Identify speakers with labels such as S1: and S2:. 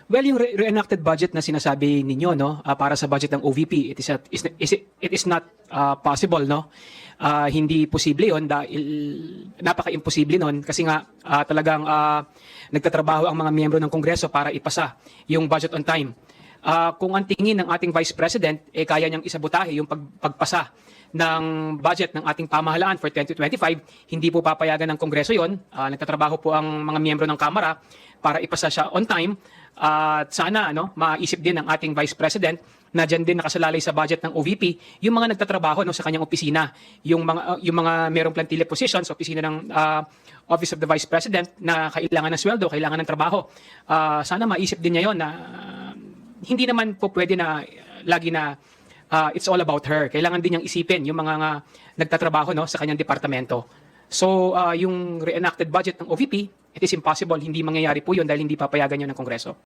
S1: Well, yung reenacted budget na sinasabi ninyo, no, para sa budget ng OVP, it is not possible, no? Hindi posible yon dahil napaka-imposible nun kasi nga talagang nagtatrabaho ang mga miyembro ng Kongreso para ipasa yung budget on time. Kung ang tingin ng ating Vice President, kaya niyang isabotahe yung pagpasa ng budget ng ating pamahalaan for 2025, hindi po papayagan ng Kongreso yon. Nagtatrabaho po ang mga miyembro ng Kamara para ipasa siya on time. At sana maisip din ng ating Vice President na dyan din nakasalalay sa budget ng OVP yung mga nagtatrabaho sa kanyang opisina, yung mga merong plantilla positions, opisina ng Office of the Vice President na kailangan ng sweldo, kailangan ng trabaho. Sana maisip din niya yon na hindi naman po pwede na lagi na it's all about her. Kailangan din niyang isipin yung mga nagtatrabaho sa kanyang departamento. So yung reenacted budget ng OVP, it is impossible, hindi mangyayari po yun dahil hindi papayagan yun ng Kongreso.